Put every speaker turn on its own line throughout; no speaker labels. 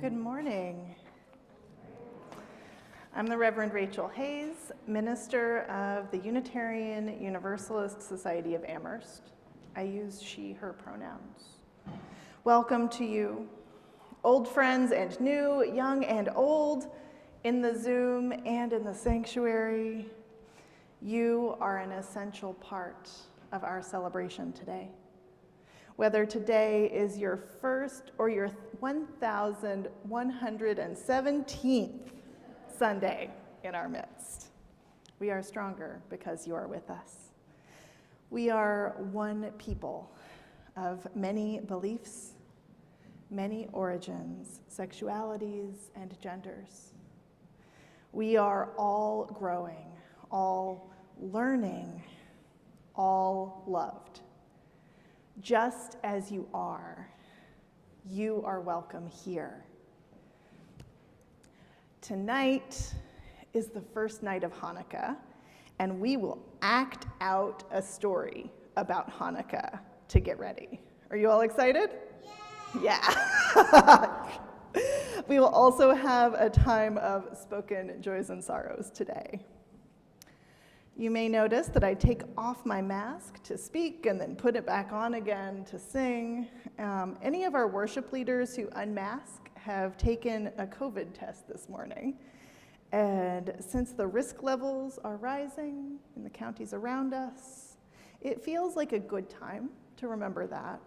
Good morning. I'm the Reverend Rachael Hayes, minister of the Unitarian Universalist Society of Amherst. I use she, her pronouns. Welcome to you, old friends and new, young and old, in the Zoom and in the sanctuary. You are an essential part of our celebration today. Whether today is your first or your 1,117th Sunday in our midst, we are stronger because you are with us. We are one people of many beliefs, many origins, sexualities, and genders. We are all growing, all learning, all loved. Just as you are welcome here. Tonight is the first night of Hanukkah, and we will act out a story about Hanukkah to get ready. Are you all excited? Yeah. We will also have a time of spoken joys and sorrows today. You may notice that I take off my mask to speak and then put it back on again to sing. Any of our worship leaders who unmask have taken a COVID test this morning. And since the risk levels are rising in the counties around us, it feels like a good time to remember that.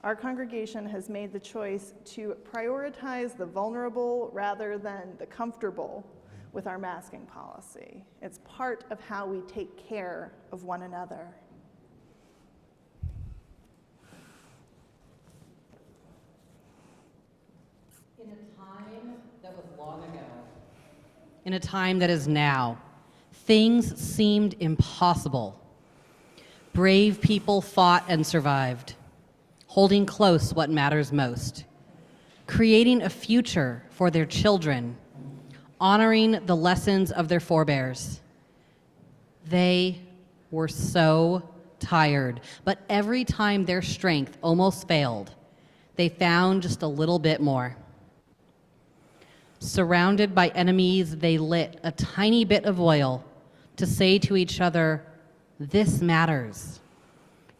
Our congregation has made the choice to prioritize the vulnerable rather than the comfortable with our masking policy. It's part of how we take care of one another.
In a time that was long ago, in a time that is now, things seemed impossible. Brave people fought and survived, holding close what matters most, creating a future for their children, honoring the lessons of their forebears. They were so tired, but every time their strength almost failed, they found just a little bit more. Surrounded by enemies, they lit a tiny bit of oil to say to each other, "This matters."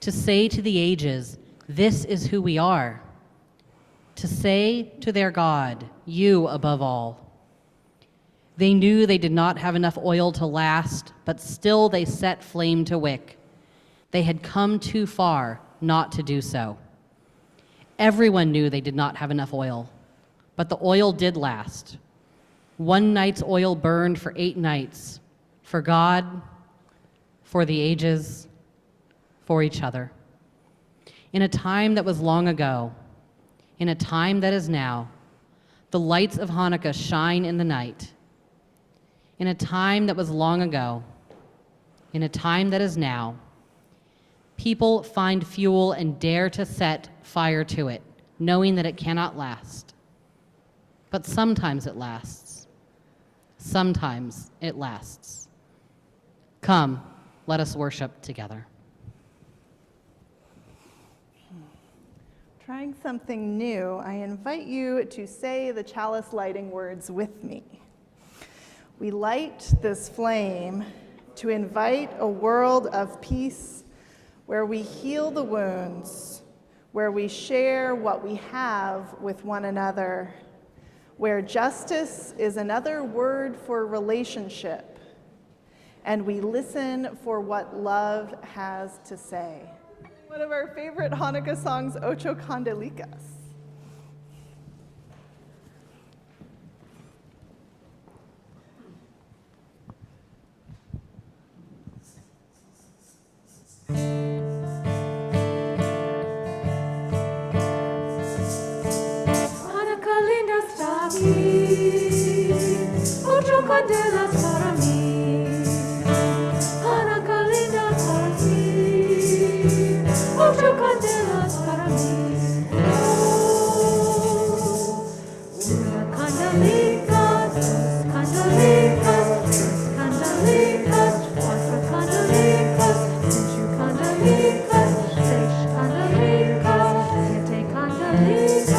To say to the ages, "This is who we are." To say to their God, "You above all." They knew they did not have enough oil to last, but still they set flame to wick. They had come too far not to do so. Everyone knew they did not have enough oil, but the oil did last. One night's oil burned for 8 nights, for God, for the ages, for each other. In a time that was long ago, in a time that is now, the lights of Hanukkah shine in the night. In a time that was long ago, in a time that is now, people find fuel and dare to set fire to it, knowing that it cannot last. But sometimes it lasts. Sometimes it lasts. Come, let us worship together.
Trying something new, I invite you to say the chalice lighting words with me. We light this flame to invite a world of peace where we heal the wounds, where we share what we have with one another, where justice is another word for relationship, and we listen for what love has to say. One of our favorite Hanukkah songs, Ocho Candelicas.
Hanukkah linda está aqui, ocho candelas para mim. Hanukkah linda para ti, ocho candelas para mim. Una candelica, dos candelicas, cuatro candelicas, cinco candelicas, seis candelicas, siete candelicas.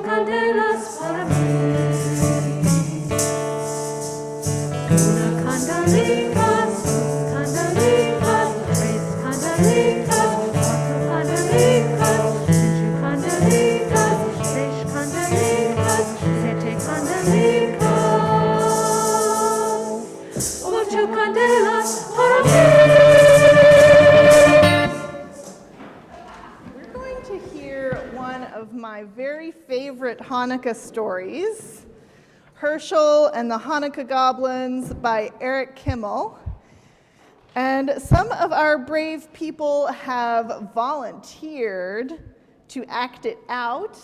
Candelas para mí. Una candelicas, dos candelicas, tres candelicas, cuatro candelicas, cinco candelicas, seis candelicas, siete candelicas, ocho candelas para mí.
We're going to hear one of my very favorite Hanukkah stories, Hershel and the Hanukkah Goblins by Eric Kimmel. And some of our brave people have volunteered to act it out.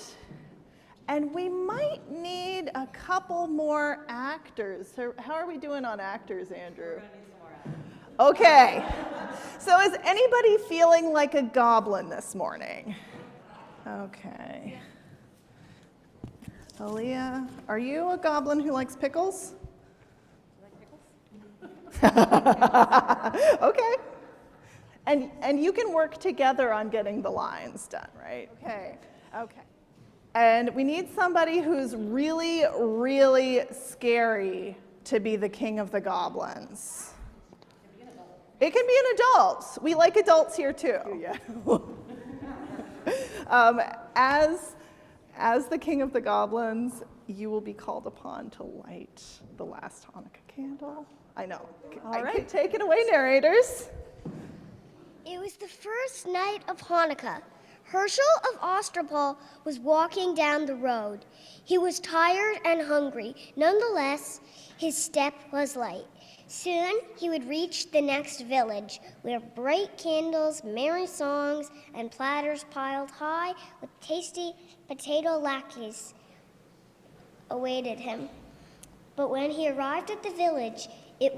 And we might need a couple more actors. So how are we doing on actors, Andrew? Okay. So is anybody feeling like a goblin this morning? Okay. Aaliyah, are you a goblin who likes pickles? Okay. And you can work together on getting the lines done, right? Okay. Okay. And we need somebody who's really, really scary to be the king of the goblins. It can be an adult. We like adults here too. Yeah. As the king of the goblins, you will be called upon to light the last Hanukkah candle. I know.
All right.
Take it away, narrators.
It was the first night of Hanukkah. Hershel of Ostropol was walking down the road. He was tired and hungry. Nonetheless, his step was light. Soon he would reach the next village, where bright candles, merry songs, and platters piled high with tasty potato latkes awaited him. But when he arrived at the village, the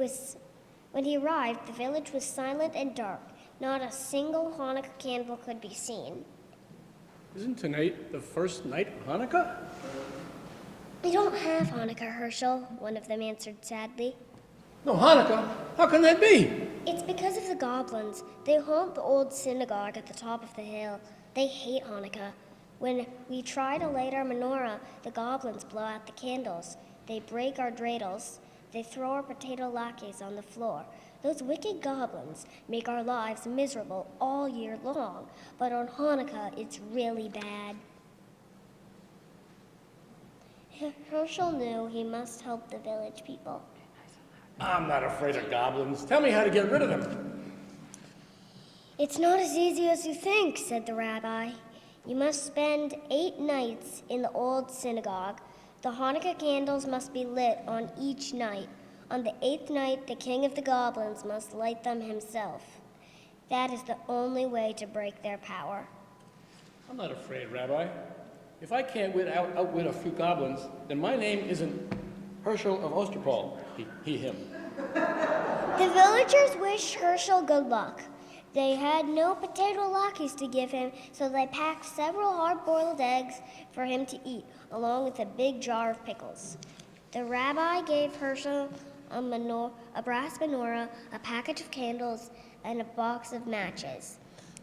village was silent and dark. Not a single Hanukkah candle could be seen.
Isn't tonight the first night of Hanukkah?
We don't have Hanukkah, Hershel, one of them answered sadly.
No Hanukkah? How can that be?
It's because of the goblins. They haunt the old synagogue at the top of the hill. They hate Hanukkah. When we try to light our menorah, the goblins blow out the candles. They break our dreidels. They throw our potato latkes on the floor. Those wicked goblins make our lives miserable all year long, but on Hanukkah, it's really bad. Hershel knew he must help the village people.
I'm not afraid of goblins. Tell me how to get rid of them.
It's not as easy as you think, said the rabbi. You must spend 8 nights in the old synagogue. The Hanukkah candles must be lit on each night. On the 8th night, the king of the goblins must light them himself. That is the only way to break their power.
I'm not afraid, Rabbi. If I can't outwit a few goblins, then my name isn't Hershel of Ostropol. Him.
The villagers wished Hershel good luck. They had no potato latkes to give him, so they packed several hard-boiled eggs for him to eat, along with a big jar of pickles. The rabbi gave Hershel a brass menorah, a package of candles, and a box of matches.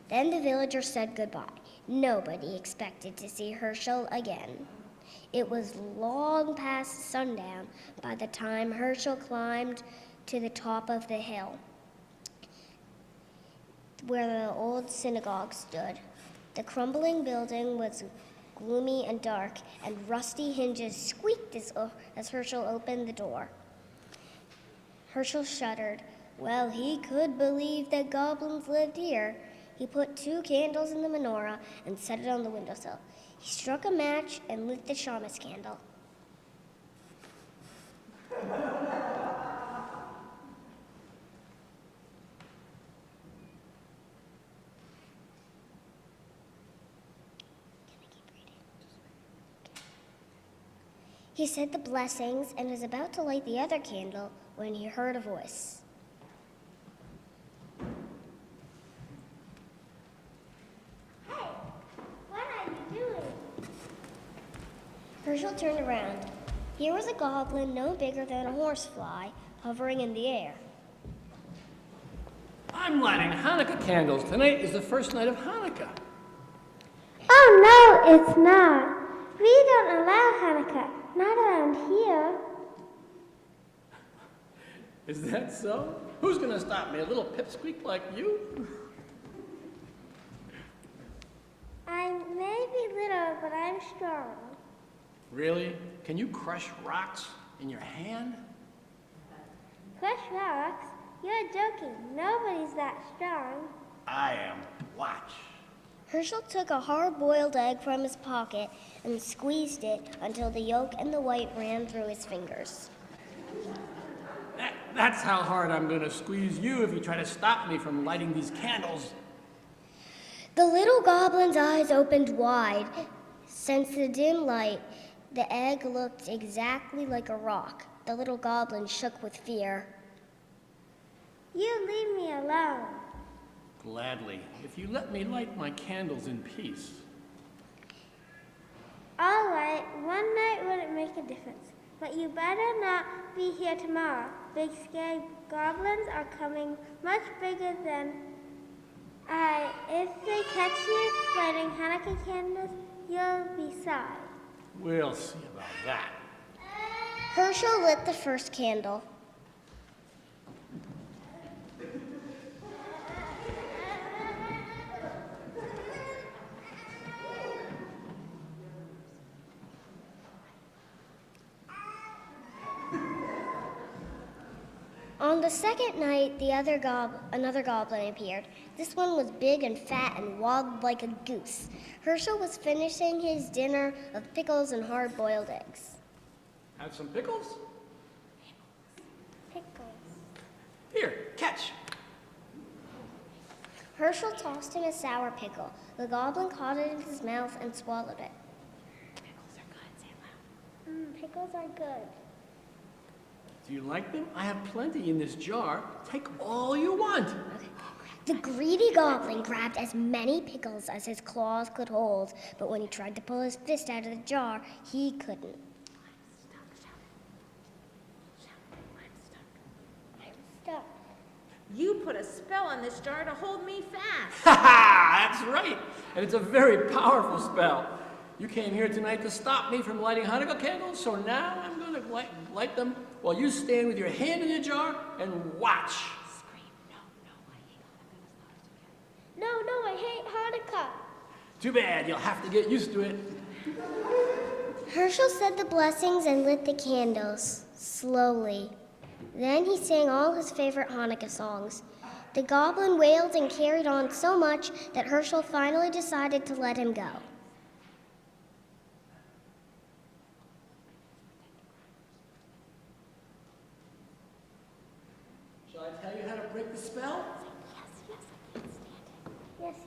Then the villagers said goodbye. Nobody expected to see Hershel again. It was long past sundown by the time Hershel climbed to the top of the hill where the old synagogue stood. The crumbling building was gloomy and dark, and rusty hinges squeaked as Hershel opened the door. Hershel shuddered. Well, he could believe that goblins lived here. He put 2 candles in the menorah and set it on the windowsill. He struck a match and lit the shamus candle. He said the blessings and was about to light the other candle when he heard a voice. Hey, what are you doing? Hershel turned around. Here was a goblin no bigger than a horsefly, hovering in the air.
I'm lighting Hanukkah candles. Tonight is the first night of Hanukkah.
Oh, no, it's not. We don't allow Hanukkah, not around here.
Is that so? Who's gonna stop me, a little pipsqueak like you?
I may be little, but I'm strong.
Really? Can you crush rocks in your hand?
Crush rocks? You're joking. Nobody's that strong.
I am. Watch.
Hershel took a hard-boiled egg from his pocket and squeezed it until the yolk and the white ran through his fingers.
That's how hard I'm gonna squeeze you if you try to stop me from lighting these candles.
The little goblin's eyes opened wide. Since the dim light, the egg looked exactly like a rock. The little goblin shook with fear.
You leave me alone.
Gladly, if you let me light my candles in peace.
All right, one night wouldn't make a difference. But you better not be here tomorrow. Big scary goblins are coming, much bigger than if they catch you lighting Hanukkah candles, you'll be sorry.
We'll see about that.
Hershel lit the first candle. On the second night, another goblin appeared. This one was big and fat and waddled like a goose. Hershel was finishing his dinner of pickles and hard-boiled eggs.
Have some pickles?
Pickles.
Here, catch.
Hershel tossed him a sour pickle. The goblin caught it in his mouth and swallowed it.
Pickles are good, say it loud.
Pickles are good.
Do you like them? I have plenty in this jar. Take all you want.
The greedy goblin grabbed as many pickles as his claws could hold, but when he tried to pull his fist out of the jar, he couldn't.
Stop.
You put a spell on this jar to hold me fast.
Ha ha! That's right. And it's a very powerful spell. You came here tonight to stop me from lighting Hanukkah candles, so now I'm going to light them while you stand with your hand in the jar and watch.
Scream,
No, I hate Hanukkah.
Too bad. You'll have to get used to it.
Hershel said the blessings and lit the candles, slowly. Then he sang all his favorite Hanukkah songs. The goblin wailed and carried on so much that Hershel finally decided to let him go.
Shall I tell you how to break the spell?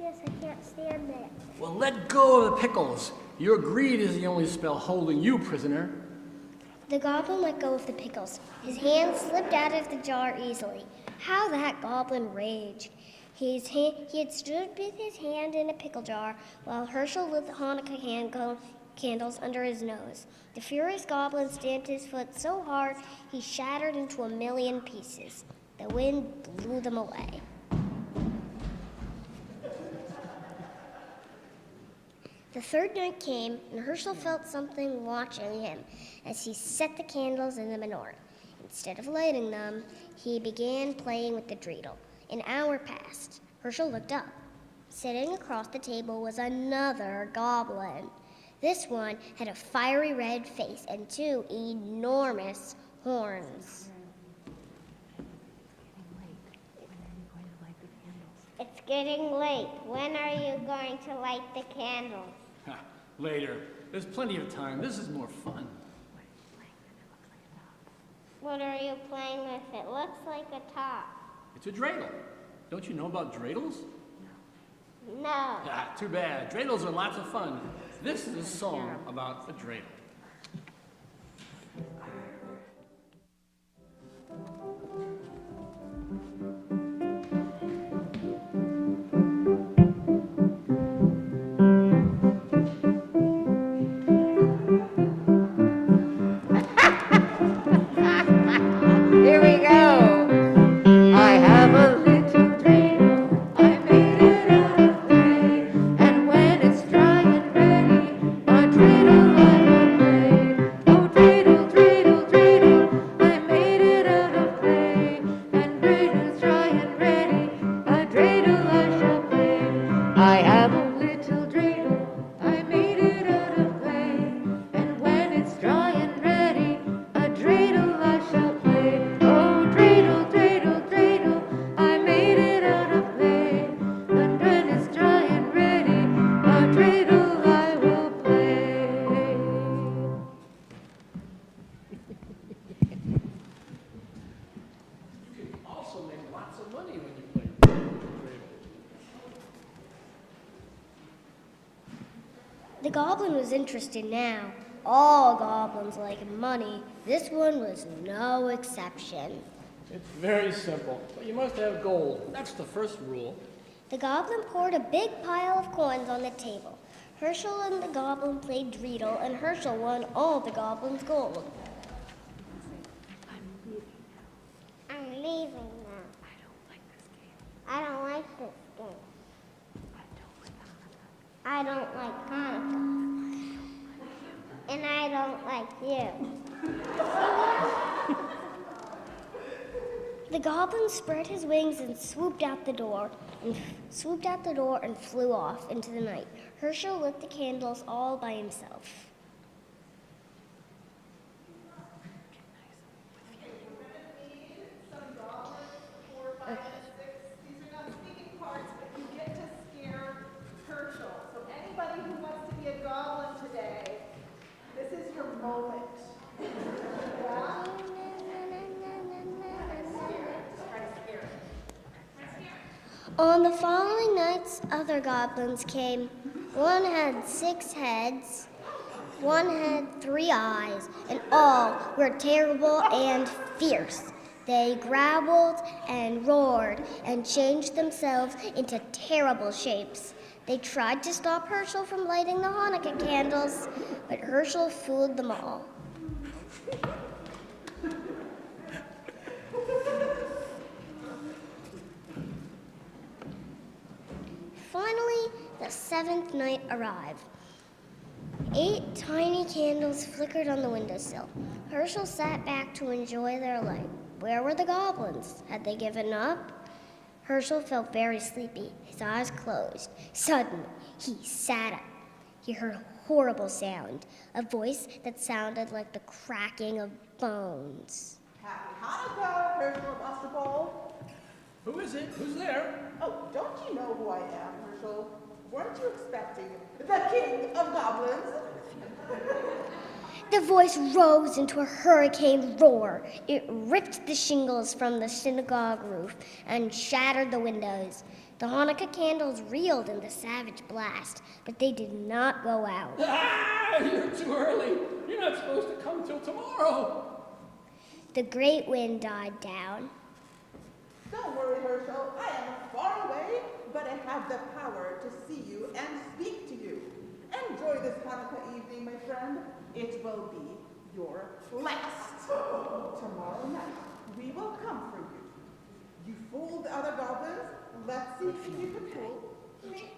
Yes, I can't stand it.
Well, let go of the pickles. Your greed is the only spell holding you prisoner.
The goblin let go of the pickles. His hand slipped out of the jar easily. How that goblin raged. He had stood with his hand in a pickle jar while Hershel lit the Hanukkah candles under his nose. The furious goblin stamped his foot so hard he shattered into a million pieces. The wind blew them away. The third night came, and Hershel felt something watching him as he set the candles in the menorah. Instead of lighting them, he began playing with the dreidel. An hour passed. Hershel looked up. Sitting across the table was another goblin. This one had a fiery red face and two enormous horns.
It's getting late. When are you going to light the candles?
Later. There's plenty of time. This is more fun.
What are you playing with? It looks like a top.
It's a dreidel. Don't you know about dreidels?
No.
Ah, too bad. Dreidels are lots of fun. This is a song about a dreidel.
The goblin was interested now. All goblins like money. This one was no exception.
It's very simple, but you must have gold. That's the first rule.
The goblin poured a big pile of coins on the table. Hershel and the goblin played dreidel, and Hershel won all the goblin's gold.
I'm leaving now. I don't like this game. I don't like Hanukkah. And I don't like you.
The goblin spread his wings and swooped out the door and flew off into the night. Hershel lit the candles all by himself.
These are not speaking parts, but you get to scare Hershel. So anybody who wants to be a goblin today, this is your moment. Yeah?
On the following nights, other goblins came. One had 6 heads, one had 3 eyes, and all were terrible and fierce. They growled and roared and changed themselves into terrible shapes. They tried to stop Hershel from lighting the Hanukkah candles, but Hershel fooled them all. Finally, the 7th night arrived. 8 tiny candles flickered on the windowsill. Hershel sat back to enjoy their light. Where were the goblins? Had they given up? Hershel felt very sleepy, his eyes closed. Suddenly, he sat up. He heard a horrible sound, a voice that sounded like the cracking of bones.
Happy Hanukkah, Hershel Busterbowl.
Who is it? Who's there?
Oh, don't you know who I am, Hershel? Weren't you expecting the King of Goblins?
The voice rose into a hurricane roar. It ripped the shingles from the synagogue roof and shattered the windows. The Hanukkah candles reeled in the savage blast, but they did not go out.
Ah, you're too early. You're not supposed to come till tomorrow.
The great wind died down.
Don't worry, Hershel. I am far away, but I have the power to see you and speak to you. Enjoy this Hanukkah evening, my friend. It will be your last. Tomorrow night, we will come for you. You fooled the other goblins. Let's see if you can fool me.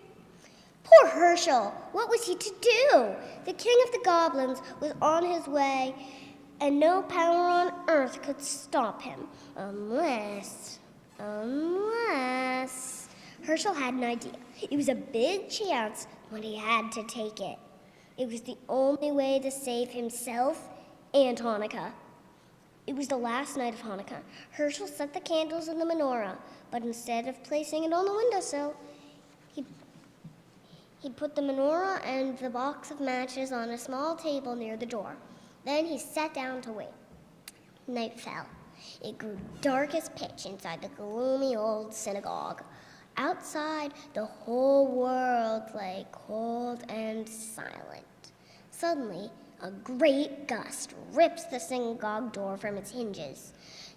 Poor Hershel! What was he to do? The king of the goblins was on his way, and no power on earth could stop him, unless... Hershel had an idea. It was a big chance, but he had to take it. It was the only way to save himself and Hanukkah. It was the last night of Hanukkah. Hershel set the candles in the menorah, but instead of placing it on the windowsill, he put the menorah and the box of matches on a small table near the door. Then he sat down to wait. Night fell. It grew dark as pitch inside the gloomy old synagogue. Outside, the whole world lay cold and silent. Suddenly, a great gust rips the synagogue door from its hinges.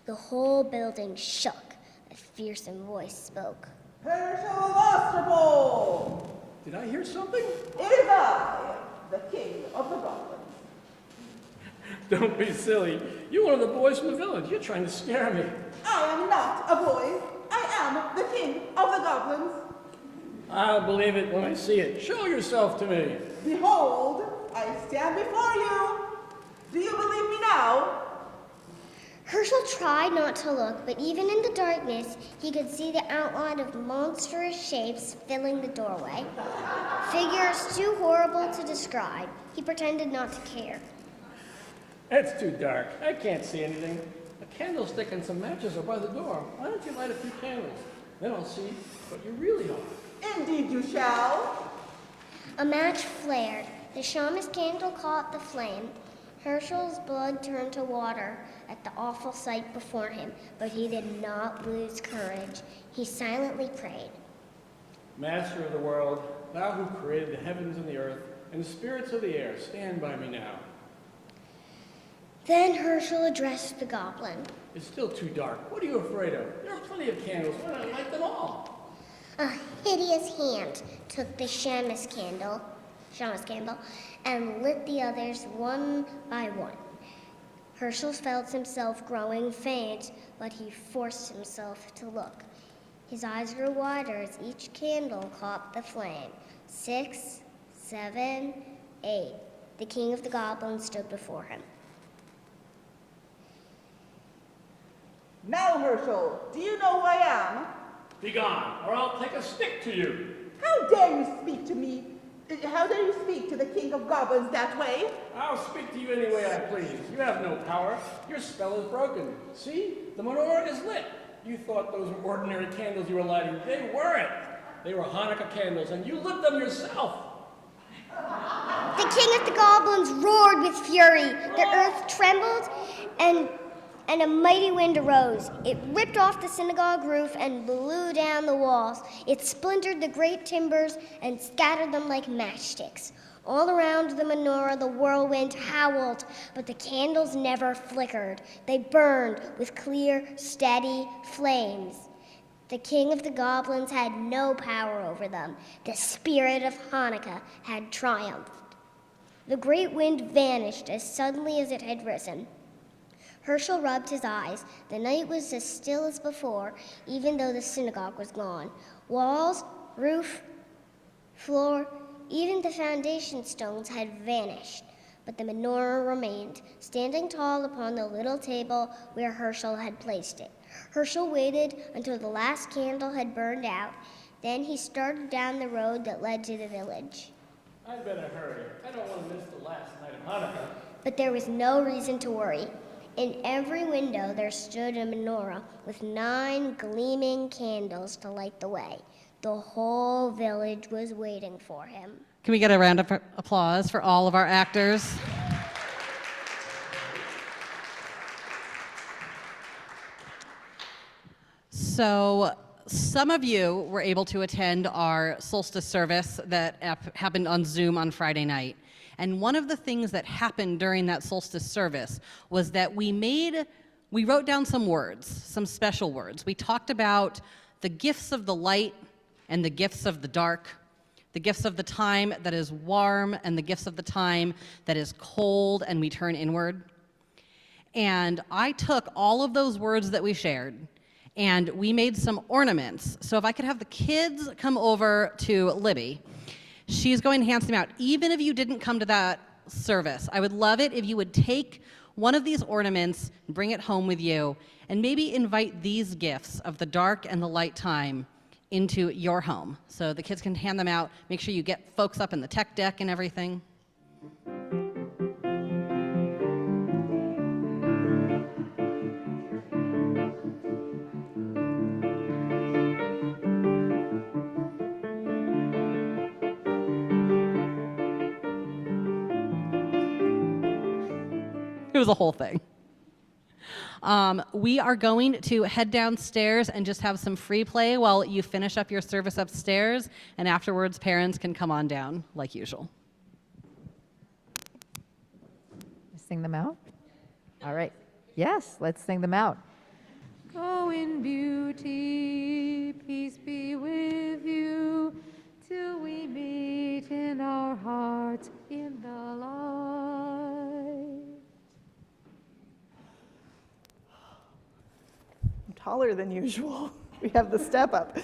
The whole building shook. A fearsome voice spoke.
Hershel Busterbowl!
Did I hear something?
It is I, the King of the Goblins.
Don't be silly. You're one of the boys from the village. You're trying to scare me.
I am not a boy. I am the King of the Goblins.
I'll believe it when I see it. Show yourself to me.
Behold, I stand before you. Do you believe me now?
Hershel tried not to look, but even in the darkness, he could see the outline of monstrous shapes filling the doorway. Figures too horrible to describe. He pretended not to care.
It's too dark. I can't see anything. A candlestick and some matches are by the door. Why don't you light a few candles? Then I'll see what you really are.
Indeed you shall.
A match flared. The shaman's candle caught the flame. Hershel's blood turned to water at the awful sight before him, but he did not lose courage. He silently prayed.
Master of the world, thou who created the heavens and the earth, and spirits of the air, stand by me now.
Then Hershel addressed the goblin.
It's still too dark. What are you afraid of? There are plenty of candles. Why not light them all?
A hideous hand took the Shamus candle, and lit the others one by one. Hershel felt himself growing faint, but he forced himself to look. His eyes grew wider as each candle caught the flame. 6, 7, 8. The king of the goblins stood before him.
Now, Hershel, do you know who I am?
Begone, or I'll take a stick to you.
How dare you speak to me? How dare you speak to the king of goblins that way?
I'll speak to you any way I please. You have no power. Your spell is broken. See? The menorah is lit. You thought those were ordinary candles you were lighting. They weren't. They were Hanukkah candles, and you lit them yourself.
The king of the goblins roared with fury. The earth trembled, and a mighty wind arose. It ripped off the synagogue roof and blew down the walls. It splintered the great timbers and scattered them like matchsticks. All around the menorah, the whirlwind howled, but the candles never flickered. They burned with clear, steady flames. The king of the goblins had no power over them. The spirit of Hanukkah had triumphed. The great wind vanished as suddenly as it had risen. Hershel rubbed his eyes. The night was as still as before, even though the synagogue was gone. Walls, roof, floor, even the foundation stones had vanished, but the menorah remained, standing tall upon the little table where Hershel had placed it. Hershel waited until the last candle had burned out. Then he started down the road that led to the village.
I'd better hurry. I don't want to miss the last night of Hanukkah.
But there was no reason to worry. In every window there stood a menorah with 9 gleaming candles to light the way. The whole village was waiting for him.
Can we get a round of applause for all of our actors? So some of you were able to attend our solstice service that happened on Zoom on Friday night. And one of the things that happened during that solstice service was that we wrote down some words, some special words. We talked about the gifts of the light and the gifts of the dark, the gifts of the time that is warm and the gifts of the time that is cold and we turn inward. And I took all of those words that we shared and we made some ornaments. So if I could have the kids come over to Libby, she's going to hand them out. Even if you didn't come to that service, I would love it if you would take one of these ornaments, bring it home with you, and maybe invite these gifts of the dark and the light time into your home. So the kids can hand them out. Make sure you get folks up in the tech deck and everything. It was a whole thing. We are going to head downstairs and just have some free play while you finish up your service upstairs, and afterwards parents can come on down like usual.
Sing them out? All right. Yes, let's sing them out.
Go in beauty, peace be with you, till we meet in our hearts in the light.
I'm taller than usual. We have the step up.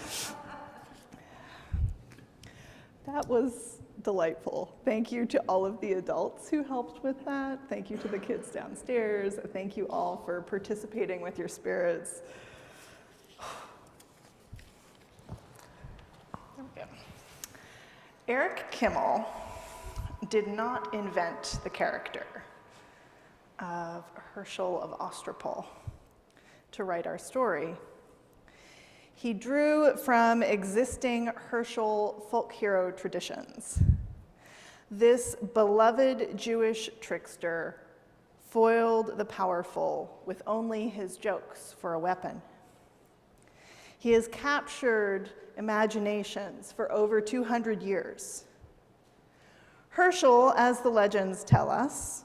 That was delightful. Thank you to all of the adults who helped with that. Thank you to the kids downstairs. Thank you all for participating with your spirits. There we go. Eric Kimmel did not invent the character of Hershel of Ostropol to write our story. He drew from existing Hershel folk hero traditions. This beloved Jewish trickster foiled the powerful with only his jokes for a weapon. He has captured imaginations for over 200 years. Hershel, as the legends tell us,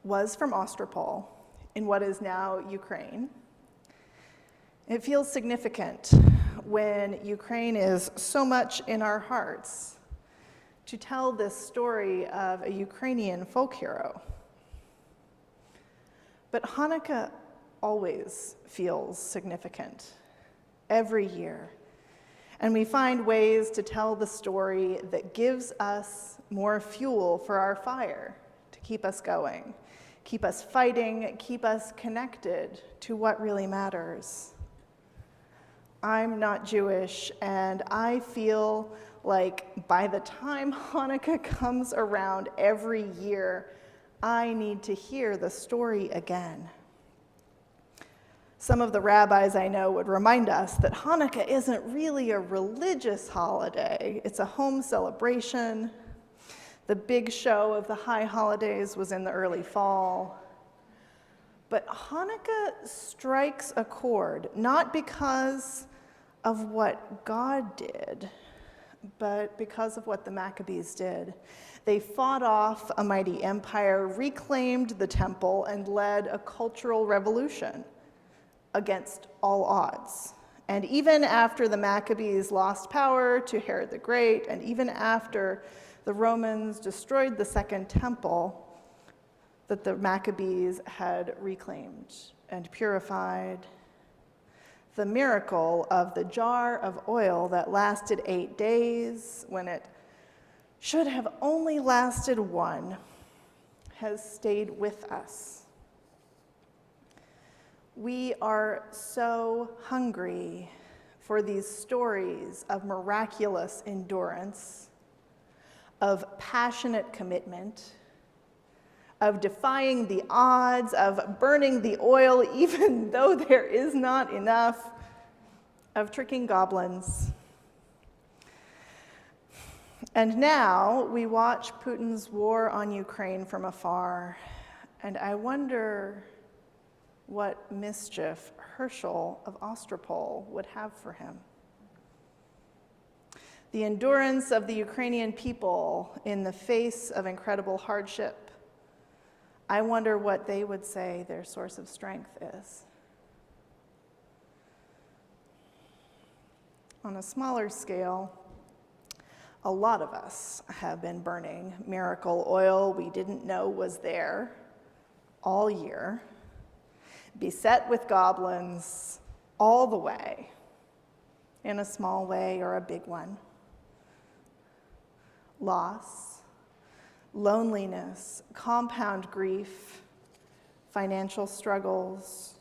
was from Ostropol in what is now Ukraine. It feels significant when Ukraine is so much in our hearts to tell this story of a Ukrainian folk hero. But Hanukkah always feels significant, every year. And we find ways to tell the story that gives us more fuel for our fire, to keep us going, keep us fighting, keep us connected to what really matters. I'm not Jewish, and I feel like by the time Hanukkah comes around every year, I need to hear the story again. Some of the rabbis I know would remind us that Hanukkah isn't really a religious holiday. It's a home celebration. The big show of the high holidays was in the early fall. But Hanukkah strikes a chord, not because of what God did, but because of what the Maccabees did. They fought off a mighty empire, reclaimed the temple, and led a cultural revolution against all odds. And even after the Maccabees lost power to Herod the Great, and even after the Romans destroyed the Second Temple that the Maccabees had reclaimed and purified, the miracle of the jar of oil that lasted 8 days when it should have only lasted 1 has stayed with us. We are so hungry for these stories of miraculous endurance, of passionate commitment, of defying the odds, of burning the oil even though there is not enough, of tricking goblins. And now we watch Putin's war on Ukraine from afar, and I wonder what mischief Hershel of Ostropol would have for him. The endurance of the Ukrainian people in the face of incredible hardship, I wonder what they would say their source of strength is. On a smaller scale, a lot of us have been burning miracle oil we didn't know was there all year, beset with goblins all the way, in a small way or a big one. Loss, loneliness, compound grief, financial struggles,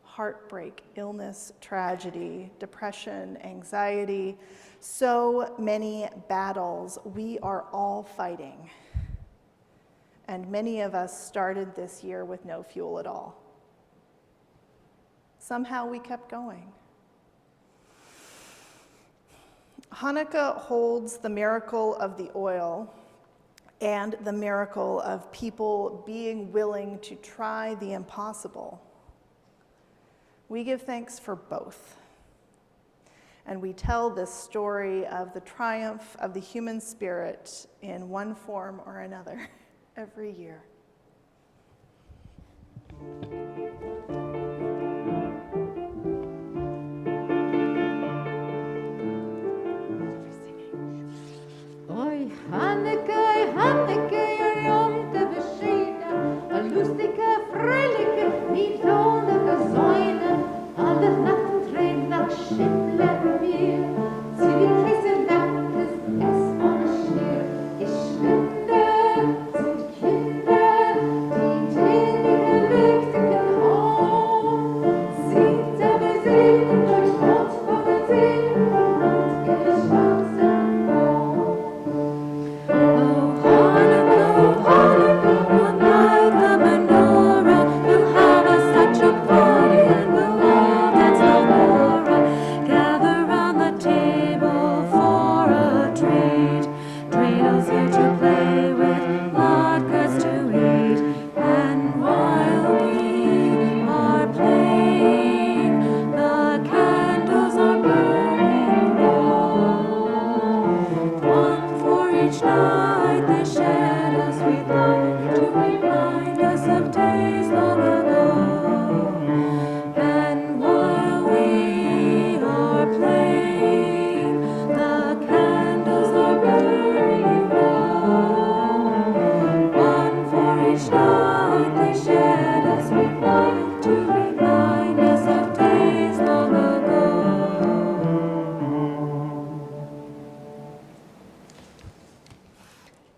heartbreak, illness, tragedy, depression, anxiety, so many battles we are all fighting. And many of us started this year with no fuel at all. Somehow we kept going. Hanukkah holds the miracle of the oil and the miracle of people being willing to try the impossible. We give thanks for both. And we tell this story of the triumph of the human spirit in one form or another every year.
Oi, Hanukkah, Hanukkah, you're young to be seen. A lustige, fröhliche, niet ohne Säune. Alle Nacht trägt nach Schindler mir. Sie die Krise nacktes, es ohne Schier. Ich schwinde, sind Kinder, die Tränen lügtigen each night they shed a sweet light to remind us of days long ago.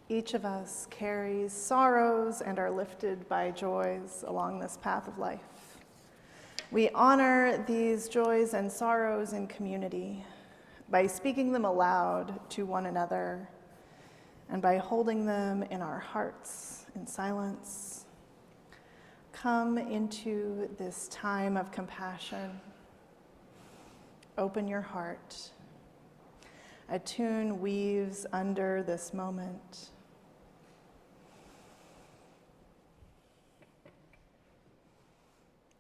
Each of us carries sorrows and are lifted by joys along this path of life. We honor these joys and sorrows in community by speaking them aloud to one another and by holding them in our hearts in silence. Come into this time of compassion. Open your heart. A tune weaves under this moment.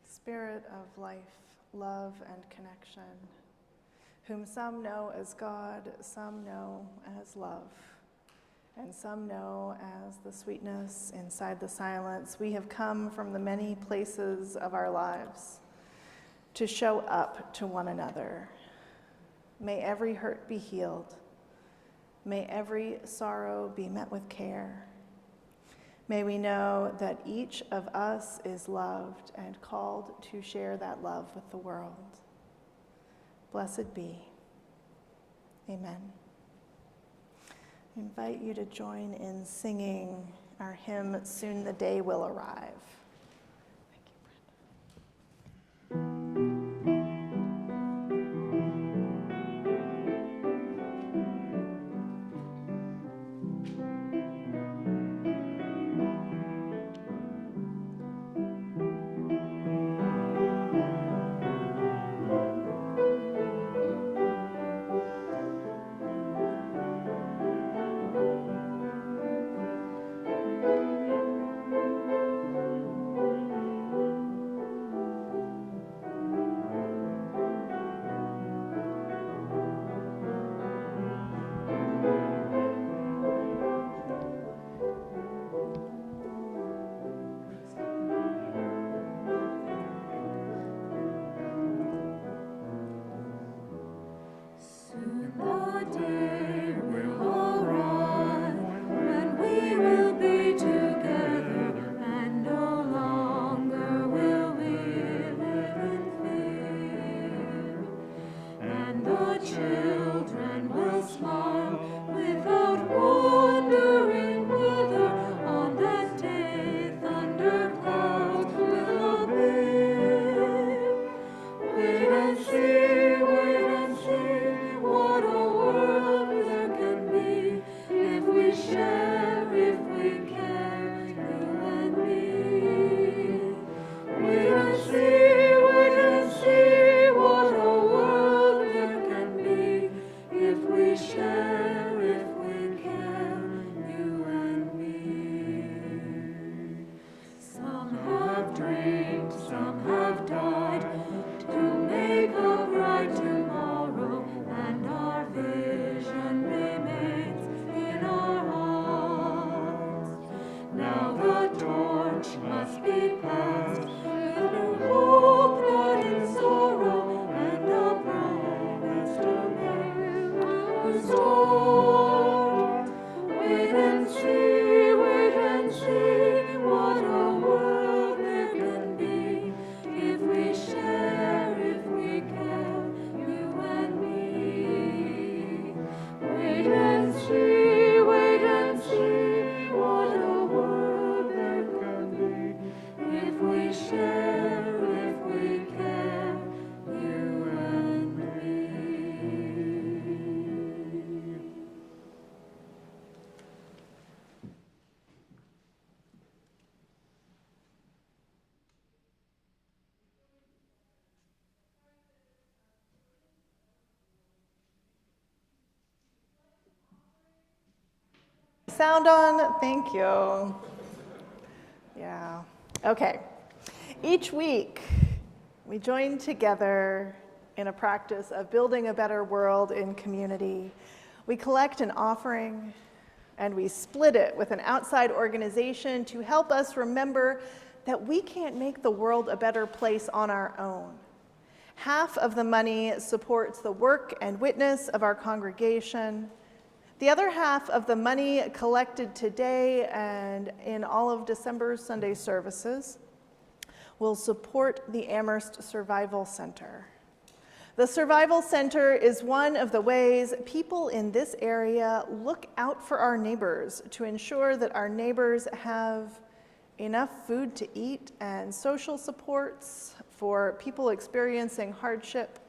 Spirit of life, love, and connection, whom some know as God, some know as love, and some know as the sweetness inside the silence. We have come from the many places of our lives to show up to one another. May every hurt be healed. May every sorrow be met with care. May we know that each of us is loved and called to share that love with the world. Blessed be. Amen. I invite you to join in singing our hymn, Soon the Day Will Arrive. Sound on? Thank you. Yeah. Okay. Each week, we join together in a practice of building a better world in community. We collect an offering and we split it with an outside organization to help us remember that we can't make the world a better place on our own. Half of the money supports the work and witness of our congregation. The other half of the money collected today and in all of December's Sunday services will support the Amherst Survival Center. The Survival Center is one of the ways people in this area look out for our neighbors to ensure that our neighbors have enough food to eat and social supports for people experiencing hardship.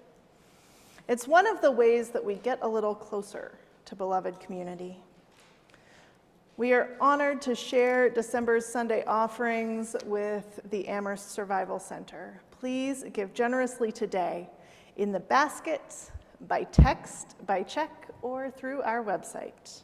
It's one of the ways that we get a little closer to beloved community. We are honored to share December's Sunday offerings with the Amherst Survival Center. Please give generously today in the basket, by text, by check, or through our website.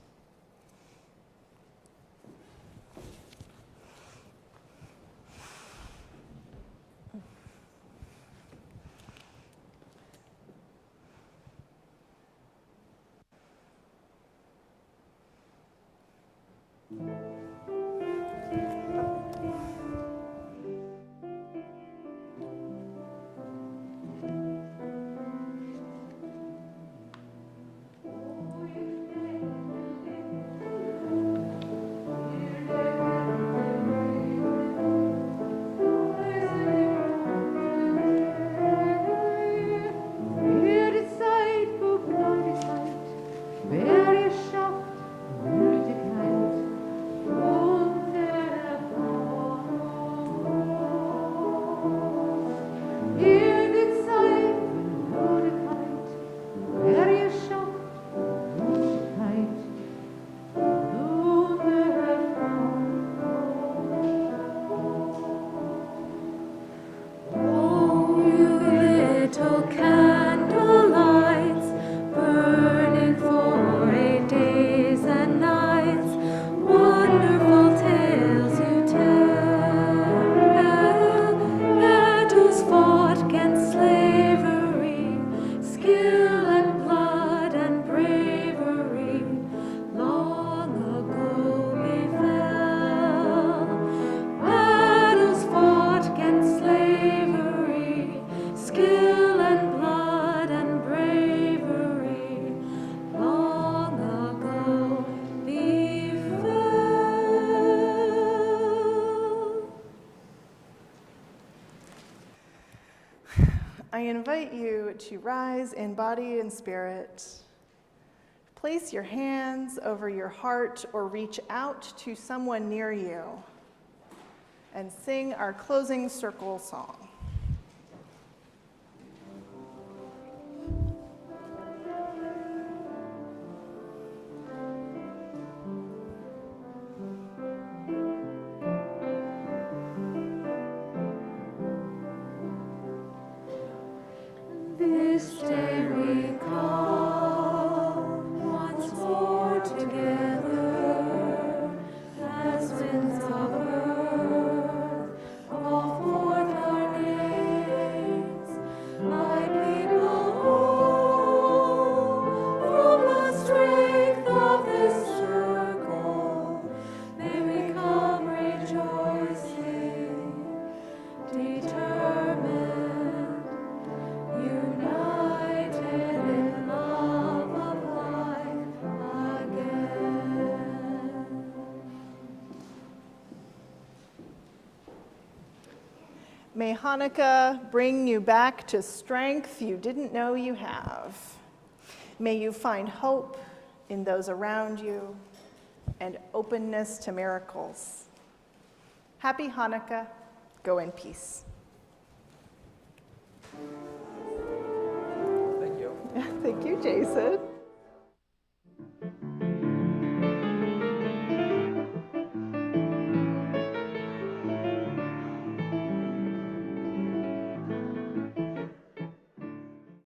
I invite you to rise in body and spirit. Place your hands over your heart or reach out to someone near you and sing our closing circle song.
This day we come once more together as winds of earth call forth our names. My people, from the strength of this circle, may we come rejoicing, determined, united in love of life again.
May Hanukkah bring you back to strength you didn't know you have. May you find hope in those around you and openness to miracles. Happy Hanukkah. Go in peace.
Thank you.
Thank you, Jason.